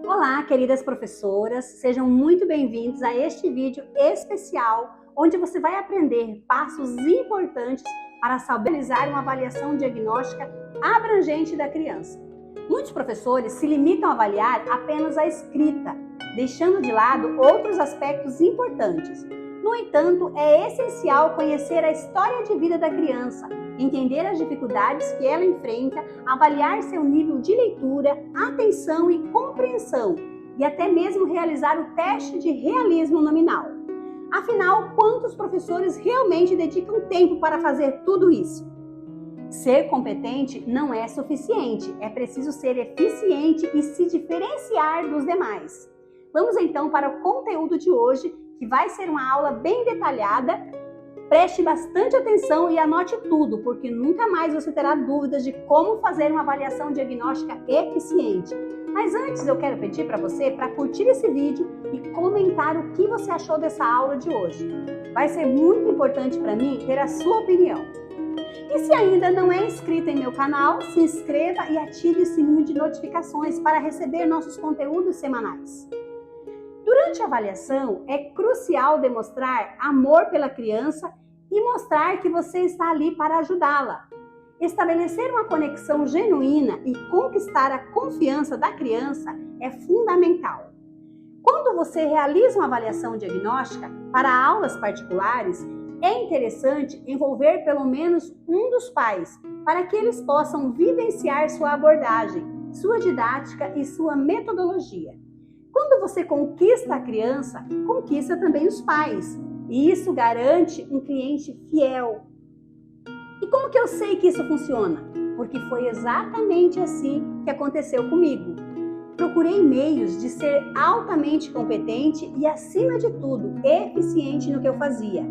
Olá, queridas professoras, sejam muito bem-vindos a este vídeo especial, onde você vai aprender passos importantes para saber realizar uma avaliação diagnóstica abrangente da criança. Muitos professores se limitam a avaliar apenas a escrita, deixando de lado outros aspectos importantes. No entanto, é essencial conhecer a história de vida da criança, entender as dificuldades que ela enfrenta, avaliar seu nível de leitura, atenção e compreensão, e até mesmo realizar o teste de realismo nominal. Afinal, quantos professores realmente dedicam tempo para fazer tudo isso? Ser competente não é suficiente, é preciso ser eficiente e se diferenciar dos demais. Vamos então para o conteúdo de hoje, que vai ser uma aula bem detalhada. Preste bastante atenção e anote tudo, porque nunca mais você terá dúvidas de como fazer uma avaliação diagnóstica eficiente. Mas antes eu quero pedir para você para curtir esse vídeo e comentar o que você achou dessa aula de hoje. Vai ser muito importante para mim ter a sua opinião. E se ainda não é inscrito em meu canal, se inscreva e ative o sininho de notificações para receber nossos conteúdos semanais. Durante a avaliação, é crucial demonstrar amor pela criança e mostrar que você está ali para ajudá-la. Estabelecer uma conexão genuína e conquistar a confiança da criança é fundamental. Quando você realiza uma avaliação diagnóstica para aulas particulares, é interessante envolver pelo menos um dos pais, para que eles possam vivenciar sua abordagem, sua didática e sua metodologia. Quando você conquista a criança, conquista também os pais. E isso garante um cliente fiel. E como que eu sei que isso funciona? Porque foi exatamente assim que aconteceu comigo. Procurei meios de ser altamente competente e, acima de tudo, eficiente no que eu fazia.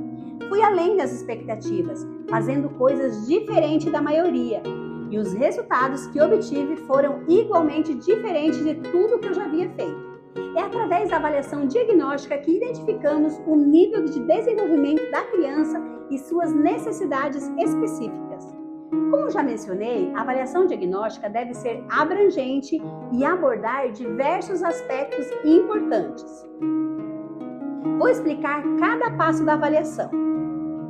Fui além das expectativas, fazendo coisas diferentes da maioria. E os resultados que obtive foram igualmente diferentes de tudo que eu já havia feito. É através da avaliação diagnóstica que identificamos o nível de desenvolvimento da criança e suas necessidades específicas. Como já mencionei, a avaliação diagnóstica deve ser abrangente e abordar diversos aspectos importantes. Vou explicar cada passo da avaliação.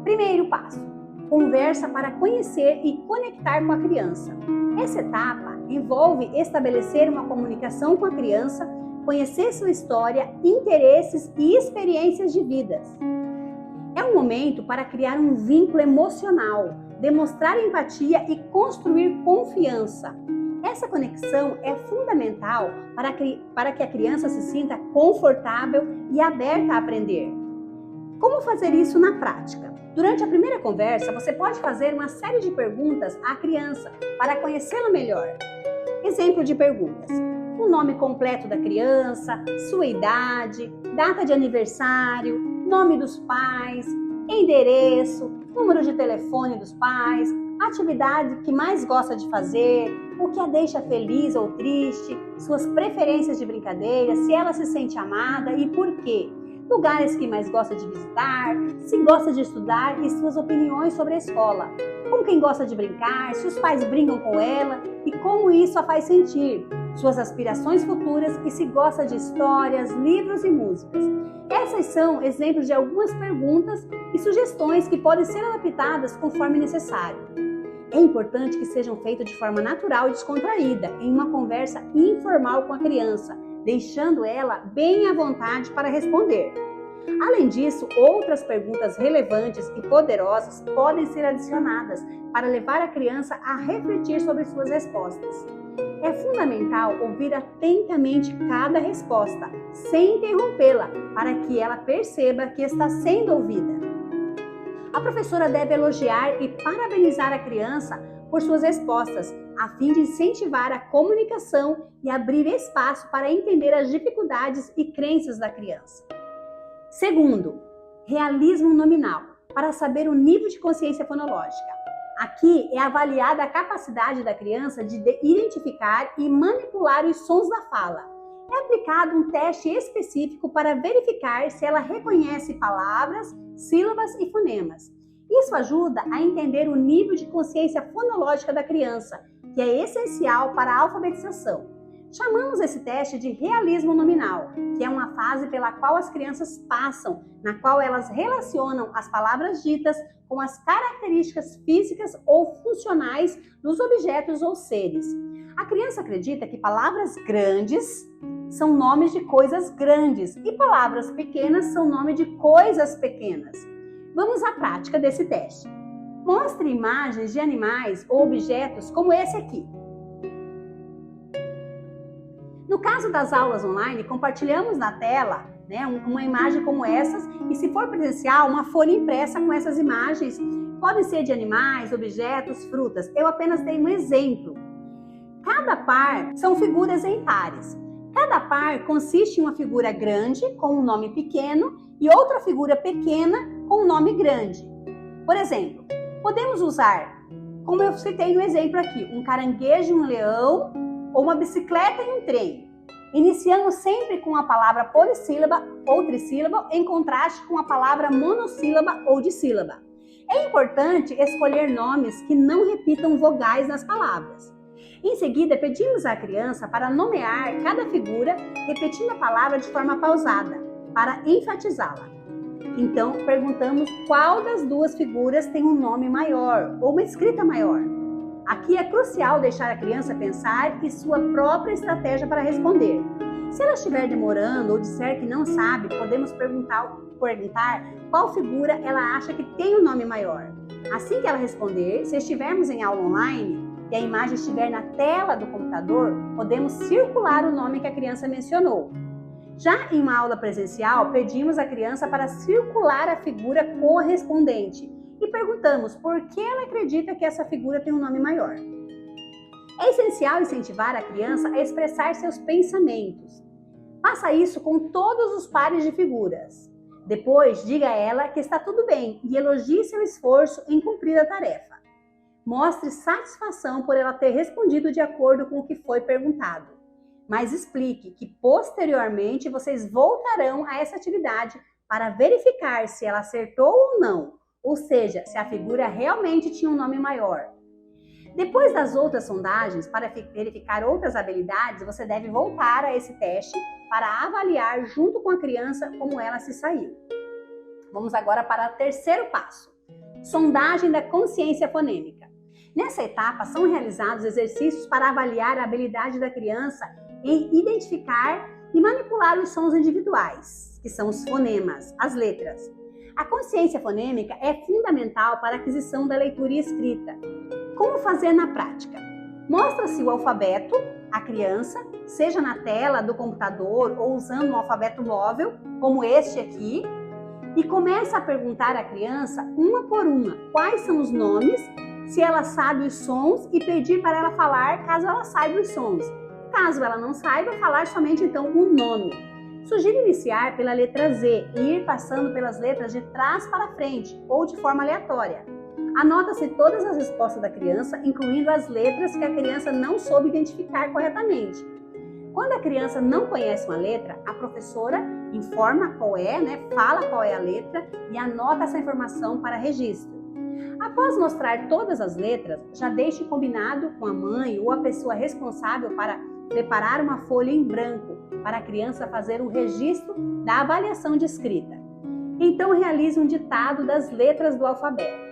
Primeiro passo: conversa para conhecer e conectar com a criança. Essa etapa envolve estabelecer uma comunicação com a criança, conhecer sua história, interesses e experiências de vidas. É um momento para criar um vínculo emocional, demonstrar empatia e construir confiança. Essa conexão é fundamental para que a criança se sinta confortável e aberta a aprender. Como fazer isso na prática? Durante a primeira conversa, você pode fazer uma série de perguntas à criança para conhecê-la melhor. Exemplo de perguntas: o nome completo da criança, sua idade, data de aniversário, nome dos pais, endereço, número de telefone dos pais, atividade que mais gosta de fazer, o que a deixa feliz ou triste, suas preferências de brincadeira, se ela se sente amada e por quê, lugares que mais gosta de visitar, se gosta de estudar e suas opiniões sobre a escola, com quem gosta de brincar, se os pais brincam com ela e como isso a faz sentir, suas aspirações futuras e se gosta de histórias, livros e músicas. Essas são exemplos de algumas perguntas e sugestões que podem ser adaptadas conforme necessário. É importante que sejam feitas de forma natural e descontraída, em uma conversa informal com a criança, deixando ela bem à vontade para responder. Além disso, outras perguntas relevantes e poderosas podem ser adicionadas para levar a criança a refletir sobre suas respostas. É fundamental ouvir atentamente cada resposta, sem interrompê-la, para que ela perceba que está sendo ouvida. A professora deve elogiar e parabenizar a criança por suas respostas, a fim de incentivar a comunicação e abrir espaço para entender as dificuldades e crenças da criança. Segundo, realismo nominal, para saber o nível de consciência fonológica. Aqui é avaliada a capacidade da criança de identificar e manipular os sons da fala. É aplicado um teste específico para verificar se ela reconhece palavras, sílabas e fonemas. Isso ajuda a entender o nível de consciência fonológica da criança, que é essencial para a alfabetização. Chamamos esse teste de realismo nominal, que é uma fase pela qual as crianças passam, na qual elas relacionam as palavras ditas com as características físicas ou funcionais dos objetos ou seres. A criança acredita que palavras grandes são nomes de coisas grandes e palavras pequenas são nome de coisas pequenas. Vamos à prática desse teste. Mostre imagens de animais ou objetos como esse aqui. No caso das aulas online, compartilhamos na tela, uma imagem como essas, e se for presencial, uma folha impressa com essas imagens. Podem ser de animais, objetos, frutas. Eu apenas dei um exemplo. Cada par são figuras em pares. Cada par consiste em uma figura grande com um nome pequeno e outra figura pequena com um nome grande. Por exemplo, podemos usar, como eu citei no exemplo aqui, um caranguejo e um leão, ou uma bicicleta e um trem. Iniciamos sempre com a palavra polissílaba ou trissílaba, em contraste com a palavra monossílaba ou dissílaba. É importante escolher nomes que não repitam vogais nas palavras. Em seguida, pedimos à criança para nomear cada figura, repetindo a palavra de forma pausada, para enfatizá-la. Então, perguntamos qual das duas figuras tem um nome maior ou uma escrita maior. Aqui é crucial deixar a criança pensar e sua própria estratégia para responder. Se ela estiver demorando ou disser que não sabe, podemos perguntar qual figura ela acha que tem um nome maior. Assim que ela responder, se estivermos em aula online e a imagem estiver na tela do computador, podemos circular o nome que a criança mencionou. Já em uma aula presencial, pedimos à criança para circular a figura correspondente e perguntamos por que ela acredita que essa figura tem um nome maior. É essencial incentivar a criança a expressar seus pensamentos. Faça isso com todos os pares de figuras. Depois, diga a ela que está tudo bem e elogie seu esforço em cumprir a tarefa. Mostre satisfação por ela ter respondido de acordo com o que foi perguntado. Mas explique que posteriormente vocês voltarão a essa atividade para verificar se ela acertou ou não, ou seja, se a figura realmente tinha um nome maior. Depois das outras sondagens, para verificar outras habilidades, você deve voltar a esse teste para avaliar junto com a criança como ela se saiu. Vamos agora para o terceiro passo, sondagem da consciência fonêmica. Nessa etapa, são realizados exercícios para avaliar a habilidade da criança em identificar e manipular os sons individuais, que são os fonemas, as letras. A consciência fonêmica é fundamental para a aquisição da leitura e escrita. Como fazer na prática? Mostra-se o alfabeto à criança, seja na tela do computador ou usando um alfabeto móvel, como este aqui, e começa a perguntar à criança, uma por uma, quais são os nomes, se ela sabe os sons e pedir para ela falar caso ela saiba os sons. Caso ela não saiba, falar somente então o nome. Sugiro iniciar pela letra Z e ir passando pelas letras de trás para frente ou de forma aleatória. Anota-se todas as respostas da criança, incluindo as letras que a criança não soube identificar corretamente. Quando a criança não conhece uma letra, a professora informa qual é, fala qual é a letra e anota essa informação para registro. Após mostrar todas as letras, já deixe combinado com a mãe ou a pessoa responsável para preparar uma folha em branco para a criança fazer o registro da avaliação de escrita. Então realize um ditado das letras do alfabeto.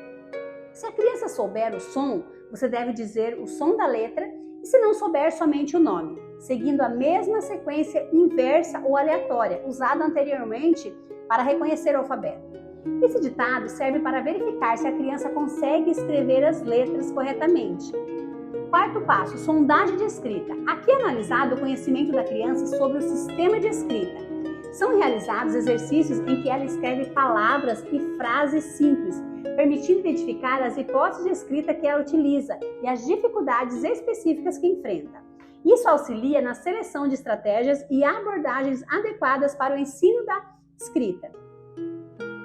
Se a criança souber o som, você deve dizer o som da letra e se não souber, somente o nome, seguindo a mesma sequência inversa ou aleatória usada anteriormente para reconhecer o alfabeto. Esse ditado serve para verificar se a criança consegue escrever as letras corretamente. Quarto passo, sondagem de escrita. Aqui é analisado o conhecimento da criança sobre o sistema de escrita. São realizados exercícios em que ela escreve palavras e frases simples, permitindo identificar as hipóteses de escrita que ela utiliza e as dificuldades específicas que enfrenta. Isso auxilia na seleção de estratégias e abordagens adequadas para o ensino da escrita.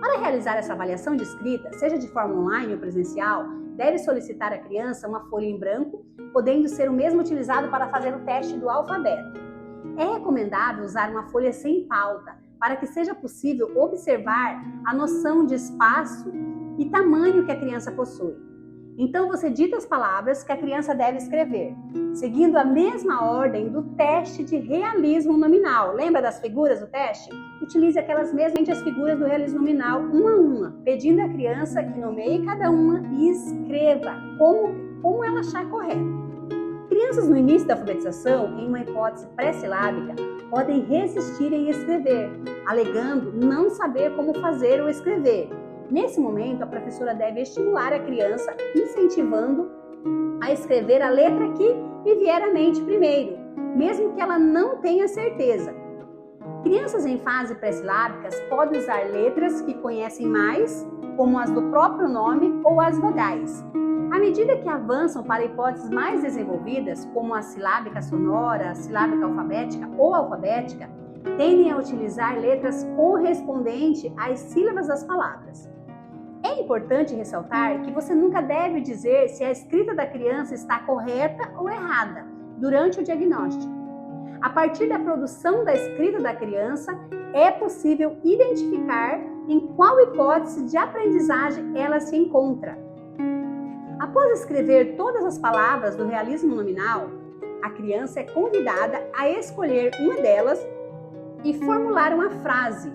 Para realizar essa avaliação de escrita, seja de forma online ou presencial, deve solicitar à criança uma folha em branco, podendo ser o mesmo utilizado para fazer o teste do alfabeto. É recomendável usar uma folha sem pauta, para que seja possível observar a noção de espaço e tamanho que a criança possui. Então você dita as palavras que a criança deve escrever, seguindo a mesma ordem do teste de realismo nominal. Lembra das figuras do teste? Utilize aquelas mesmas as figuras do realismo nominal, uma a uma, pedindo à criança que nomeie cada uma e escreva como ela achar correto. Crianças no início da alfabetização, em uma hipótese pré-silábica, podem resistir em escrever, alegando não saber como fazer ou escrever. Nesse momento, a professora deve estimular a criança, incentivando a escrever a letra que lhe vier à mente primeiro, mesmo que ela não tenha certeza. Crianças em fase pré-silábicas podem usar letras que conhecem mais, como as do próprio nome ou as vogais. À medida que avançam para hipóteses mais desenvolvidas, como a silábica sonora, a silábica alfabética ou alfabética, tendem a utilizar letras correspondentes às sílabas das palavras. É importante ressaltar que você nunca deve dizer se a escrita da criança está correta ou errada durante o diagnóstico. A partir da produção da escrita da criança, é possível identificar em qual hipótese de aprendizagem ela se encontra. Após escrever todas as palavras do realismo nominal, a criança é convidada a escolher uma delas e formular uma frase.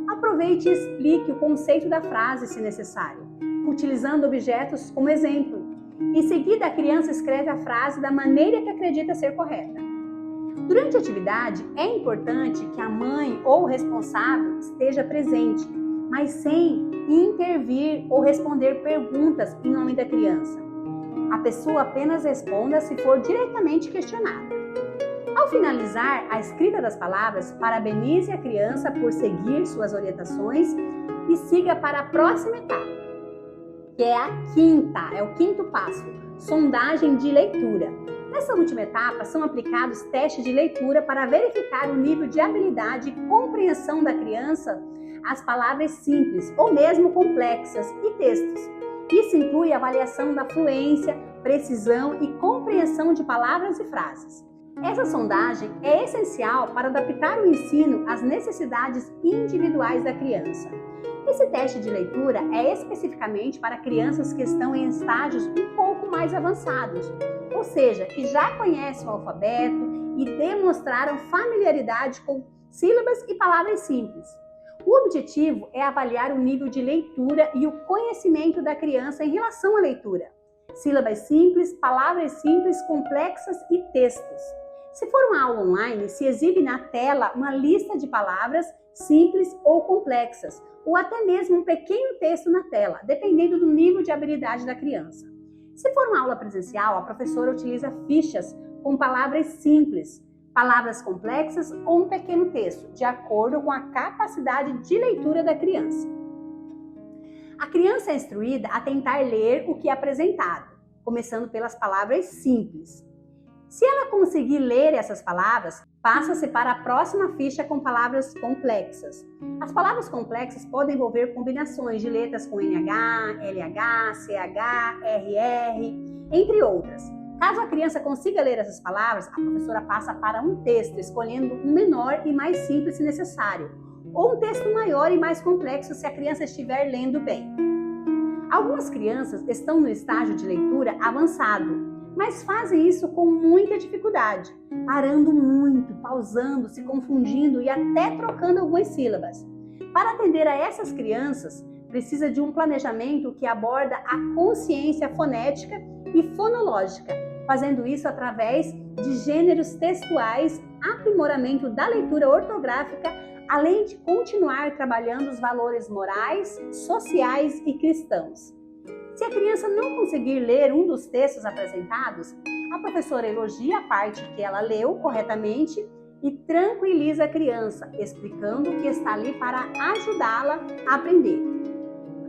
Aproveite e explique o conceito da frase, se necessário, utilizando objetos como exemplo. Em seguida, a criança escreve a frase da maneira que acredita ser correta. Durante a atividade, é importante que a mãe ou o responsável esteja presente, mas sem intervir ou responder perguntas em nome da criança. A pessoa apenas responda se for diretamente questionada. Ao finalizar a escrita das palavras, parabenize a criança por seguir suas orientações e siga para a próxima etapa, que é o quinto passo, sondagem de leitura. Nessa última etapa, são aplicados testes de leitura para verificar o nível de habilidade e compreensão da criança às palavras simples ou mesmo complexas e textos. Isso inclui a avaliação da fluência, precisão e compreensão de palavras e frases. Essa sondagem é essencial para adaptar o ensino às necessidades individuais da criança. Esse teste de leitura é especificamente para crianças que estão em estágios um pouco mais avançados, ou seja, que já conhecem o alfabeto e demonstraram familiaridade com sílabas e palavras simples. O objetivo é avaliar o nível de leitura e o conhecimento da criança em relação à leitura. Sílabas simples, palavras simples, complexas e textos. Se for uma aula online, se exibe na tela uma lista de palavras simples ou complexas, ou até mesmo um pequeno texto na tela, dependendo do nível de habilidade da criança. Se for uma aula presencial, a professora utiliza fichas com palavras simples, palavras complexas ou um pequeno texto, de acordo com a capacidade de leitura da criança. A criança é instruída a tentar ler o que é apresentado, começando pelas palavras simples. Se ela conseguir ler essas palavras, passa-se para a próxima ficha com palavras complexas. As palavras complexas podem envolver combinações de letras com NH, LH, CH, RR, entre outras. Caso a criança consiga ler essas palavras, a professora passa para um texto, escolhendo um menor e mais simples se necessário, ou um texto maior e mais complexo se a criança estiver lendo bem. Algumas crianças estão no estágio de leitura avançado, mas fazem isso com muita dificuldade, parando muito, pausando, se confundindo e até trocando algumas sílabas. Para atender a essas crianças, precisa de um planejamento que aborda a consciência fonética e fonológica, fazendo isso através de gêneros textuais, aprimoramento da leitura ortográfica, além de continuar trabalhando os valores morais, sociais e cristãos. Se a criança não conseguir ler um dos textos apresentados, a professora elogia a parte que ela leu corretamente e tranquiliza a criança, explicando que está ali para ajudá-la a aprender.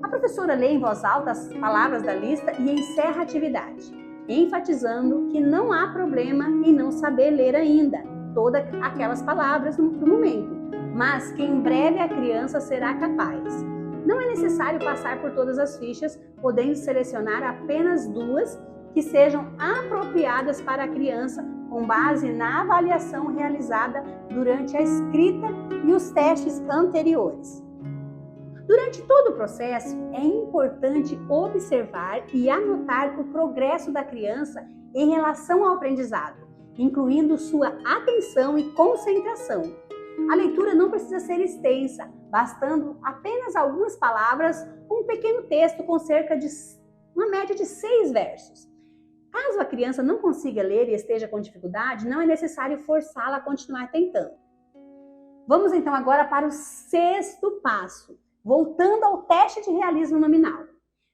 A professora lê em voz alta as palavras da lista e encerra a atividade, enfatizando que não há problema em não saber ler ainda todas aquelas palavras no momento, mas que em breve a criança será capaz. Não é necessário passar por todas as fichas, podendo selecionar apenas duas que sejam apropriadas para a criança com base na avaliação realizada durante a escrita e os testes anteriores. Durante todo o processo, é importante observar e anotar o progresso da criança em relação ao aprendizado, incluindo sua atenção e concentração. A leitura não precisa ser extensa, bastando apenas algumas palavras ou um pequeno texto com cerca de uma média de 6 versos. Caso a criança não consiga ler e esteja com dificuldade, não é necessário forçá-la a continuar tentando. Vamos então agora para o 6º passo, voltando ao teste de realismo nominal.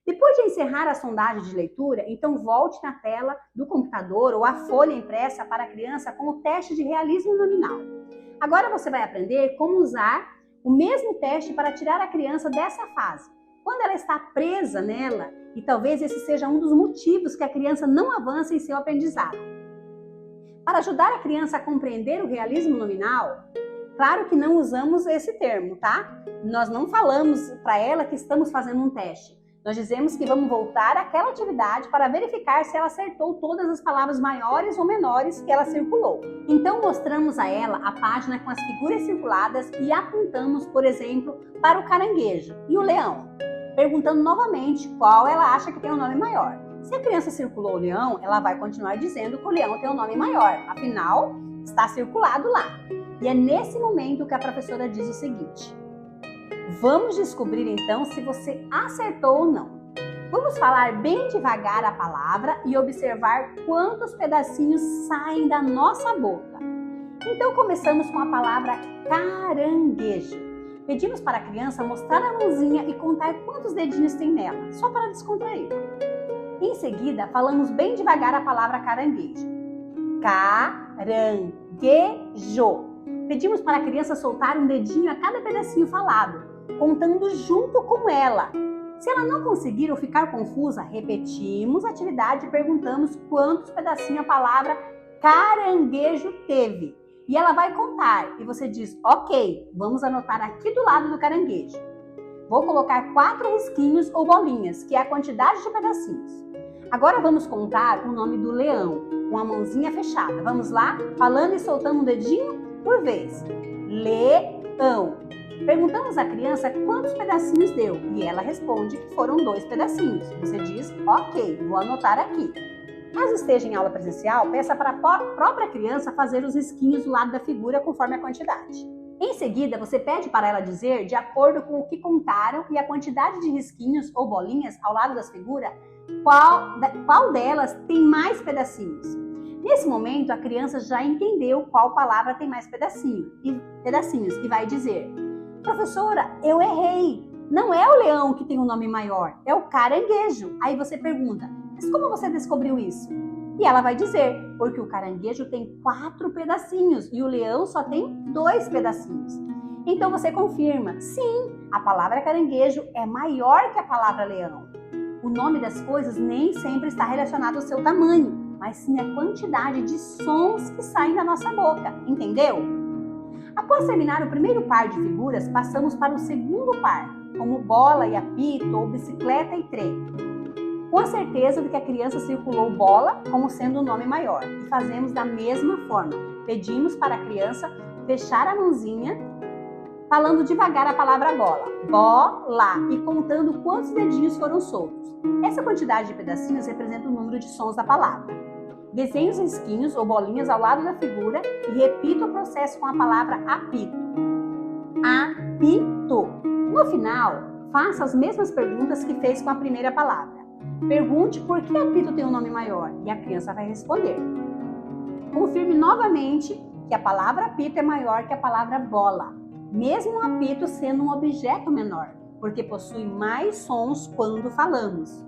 Depois de encerrar a sondagem de leitura, então volte na tela do computador ou a folha impressa para a criança com o teste de realismo nominal. Agora você vai aprender como usar o mesmo teste para tirar a criança dessa fase, quando ela está presa nela, e talvez esse seja um dos motivos que a criança não avança em seu aprendizado. Para ajudar a criança a compreender o realismo nominal, claro que não usamos esse termo, tá? Nós não falamos para ela que estamos fazendo um teste. Nós dizemos que vamos voltar àquela atividade para verificar se ela acertou todas as palavras maiores ou menores que ela circulou. Então mostramos a ela a página com as figuras circuladas e apontamos, por exemplo, para o caranguejo e o leão, perguntando novamente qual ela acha que tem um nome maior. Se a criança circulou o leão, ela vai continuar dizendo que o leão tem um nome maior, afinal, está circulado lá. E é nesse momento que a professora diz o seguinte: vamos descobrir então se você acertou ou não. Vamos falar bem devagar a palavra e observar quantos pedacinhos saem da nossa boca. Então começamos com a palavra caranguejo. Pedimos para a criança mostrar a mãozinha e contar quantos dedinhos tem nela, só para descontrair. Em seguida, falamos bem devagar a palavra caranguejo. Caranguejo. Pedimos para a criança soltar um dedinho a cada pedacinho falado, contando junto com ela. Se ela não conseguir ou ficar confusa, repetimos a atividade e perguntamos quantos pedacinhos a palavra caranguejo teve. E ela vai contar e você diz: ok, vamos anotar aqui do lado do caranguejo. Vou colocar 4 risquinhos ou bolinhas, que é a quantidade de pedacinhos. Agora vamos contar o nome do leão, com a mãozinha fechada. Vamos lá? Falando e soltando um dedinho por vez. Leão. Perguntamos à criança quantos pedacinhos deu e ela responde que foram 2 pedacinhos. Você diz: ok, vou anotar aqui. Caso esteja em aula presencial, peça para a própria criança fazer os risquinhos do lado da figura conforme a quantidade. Em seguida, você pede para ela dizer, de acordo com o que contaram e a quantidade de risquinhos ou bolinhas ao lado das figuras, qual delas tem mais pedacinhos. Nesse momento, a criança já entendeu qual palavra tem mais pedacinhos e vai dizer: professora, eu errei. Não é o leão que tem um nome maior, é o caranguejo. Aí você pergunta: mas como você descobriu isso? E ela vai dizer: porque o caranguejo tem 4 pedacinhos e o leão só tem 2 pedacinhos. Então você confirma: sim, a palavra caranguejo é maior que a palavra leão. O nome das coisas nem sempre está relacionado ao seu tamanho, mas sim a quantidade de sons que saem da nossa boca, entendeu? Após terminar o primeiro par de figuras, passamos para o segundo par, como bola e apito ou bicicleta e trem. Com a certeza de que a criança circulou bola como sendo o nome maior. E fazemos da mesma forma. Pedimos para a criança fechar a mãozinha, falando devagar a palavra bola. Bola. E contando quantos dedinhos foram soltos. Essa quantidade de pedacinhos representa o número de sons da palavra. Desenhe os risquinhos ou bolinhas ao lado da figura e repita o processo com a palavra apito. Apito. No final, faça as mesmas perguntas que fez com a primeira palavra. Pergunte por que apito tem um nome maior e a criança vai responder. Confirme novamente que a palavra apito é maior que a palavra bola, mesmo o apito sendo um objeto menor, porque possui mais sons quando falamos.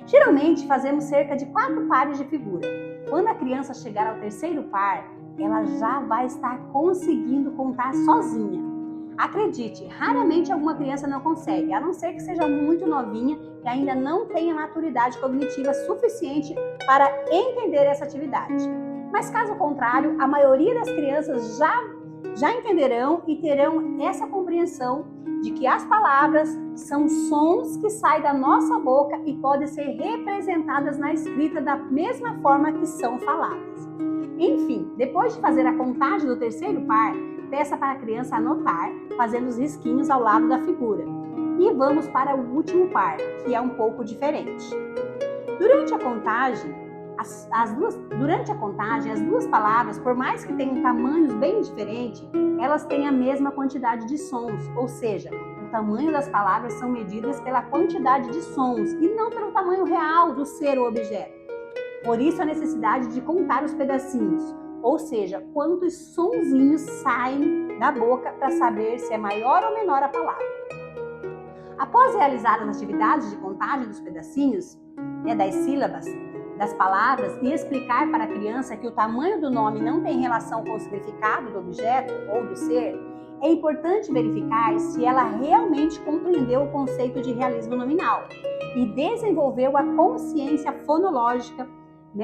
Geralmente fazemos cerca de 4 pares de figura. Quando a criança chegar ao terceiro par, ela já vai estar conseguindo contar sozinha. Acredite, raramente alguma criança não consegue, a não ser que seja muito novinha e ainda não tenha maturidade cognitiva suficiente para entender essa atividade. Mas caso contrário, a maioria das crianças já entenderão e terão essa compreensão de que as palavras são sons que saem da nossa boca e podem ser representadas na escrita da mesma forma que são faladas. Enfim, depois de fazer a contagem do terceiro par, peça para a criança anotar, fazendo os risquinhos ao lado da figura. E vamos para o último par, que é um pouco diferente. Durante a contagem, as duas palavras, por mais que tenham tamanhos bem diferentes, elas têm a mesma quantidade de sons, ou seja, o tamanho das palavras são medidas pela quantidade de sons e não pelo tamanho real do ser ou objeto. Por isso a necessidade de contar os pedacinhos, ou seja, quantos sonzinhos saem da boca para saber se é maior ou menor a palavra. Após realizar as atividades de contagem dos pedacinhos, das sílabas, das palavras e explicar para a criança que o tamanho do nome não tem relação com o significado do objeto ou do ser, é importante verificar se ela realmente compreendeu o conceito de realismo nominal e desenvolveu a consciência fonológica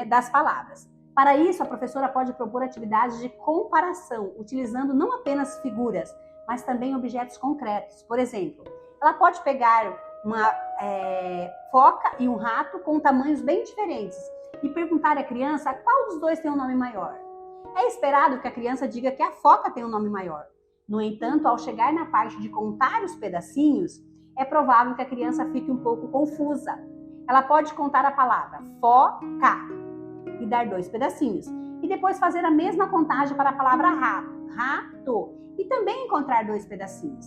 das palavras. Para isso, a professora pode propor atividades de comparação, utilizando não apenas figuras, mas também objetos concretos. Por exemplo, ela pode pegar uma foca e um rato com tamanhos bem diferentes e perguntar à criança qual dos dois tem um nome maior. É esperado que a criança diga que a foca tem um nome maior. No entanto, ao chegar na parte de contar os pedacinhos, é provável que a criança fique um pouco confusa. Ela pode contar a palavra foca e dar 2 pedacinhos, e depois fazer a mesma contagem para a palavra rato, e também encontrar 2 pedacinhos.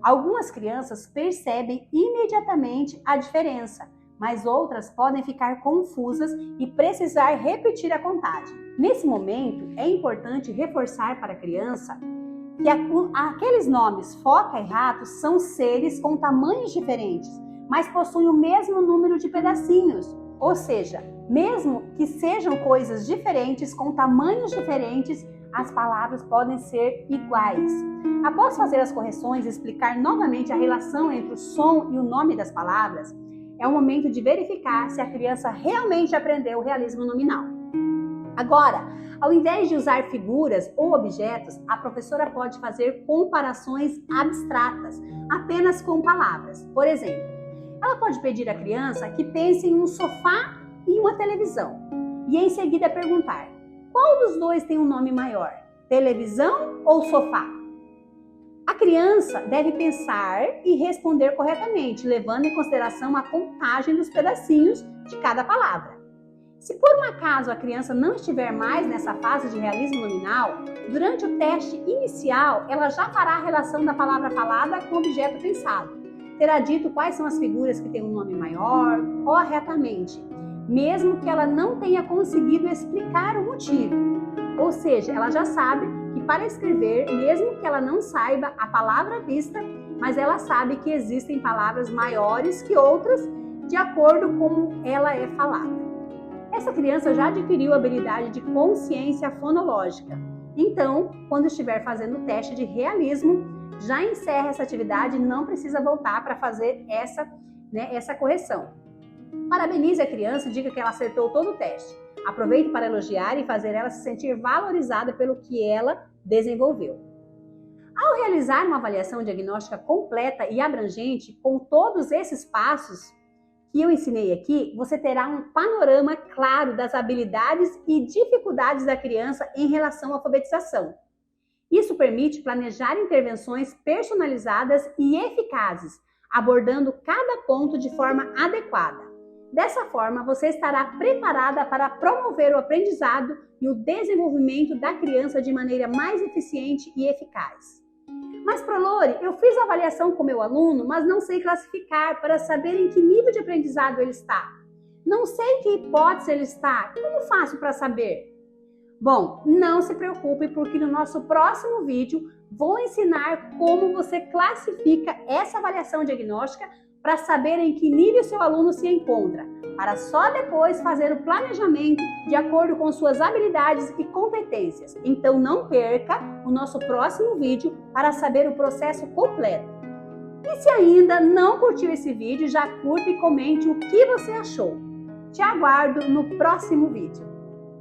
Algumas crianças percebem imediatamente a diferença, mas outras podem ficar confusas e precisar repetir a contagem. Nesse momento, é importante reforçar para a criança que aqueles nomes foca e rato são seres com tamanhos diferentes, mas possuem o mesmo número de pedacinhos, ou seja, mesmo que sejam coisas diferentes, com tamanhos diferentes, as palavras podem ser iguais. Após fazer as correções e explicar novamente a relação entre o som e o nome das palavras, é o momento de verificar se a criança realmente aprendeu o realismo nominal. Agora, ao invés de usar figuras ou objetos, a professora pode fazer comparações abstratas, apenas com palavras. Por exemplo, ela pode pedir à criança que pense em um sofá e uma televisão, e em seguida perguntar: qual dos dois tem um nome maior, televisão ou sofá? A criança deve pensar e responder corretamente, levando em consideração a contagem dos pedacinhos de cada palavra. Se por um acaso a criança não estiver mais nessa fase de realismo nominal, durante o teste inicial, ela já fará a relação da palavra falada com o objeto pensado. Terá dito quais são as figuras que têm um nome maior, corretamente, mesmo que ela não tenha conseguido explicar o motivo. Ou seja, ela já sabe que para escrever, mesmo que ela não saiba a palavra vista, mas ela sabe que existem palavras maiores que outras de acordo com como ela é falada. Essa criança já adquiriu a habilidade de consciência fonológica. Então, quando estiver fazendo o teste de realismo, já encerra essa atividade e não precisa voltar para fazer essa correção. Parabenize a criança e diga que ela acertou todo o teste. Aproveite para elogiar e fazer ela se sentir valorizada pelo que ela desenvolveu. Ao realizar uma avaliação diagnóstica completa e abrangente, com todos esses passos que eu ensinei aqui, você terá um panorama claro das habilidades e dificuldades da criança em relação à alfabetização. Isso permite planejar intervenções personalizadas e eficazes, abordando cada ponto de forma adequada. Dessa forma, você estará preparada para promover o aprendizado e o desenvolvimento da criança de maneira mais eficiente e eficaz. Mas, Prolore, eu fiz a avaliação com meu aluno, mas não sei classificar para saber em que nível de aprendizado ele está. Não sei em que hipótese ele está. Como faço para saber? Bom, não se preocupe, porque no nosso próximo vídeo vou ensinar como você classifica essa avaliação diagnóstica para saber em que nível seu aluno se encontra, para só depois fazer o planejamento de acordo com suas habilidades e competências. Então não perca o nosso próximo vídeo para saber o processo completo. E se ainda não curtiu esse vídeo, já curta e comente o que você achou. Te aguardo no próximo vídeo.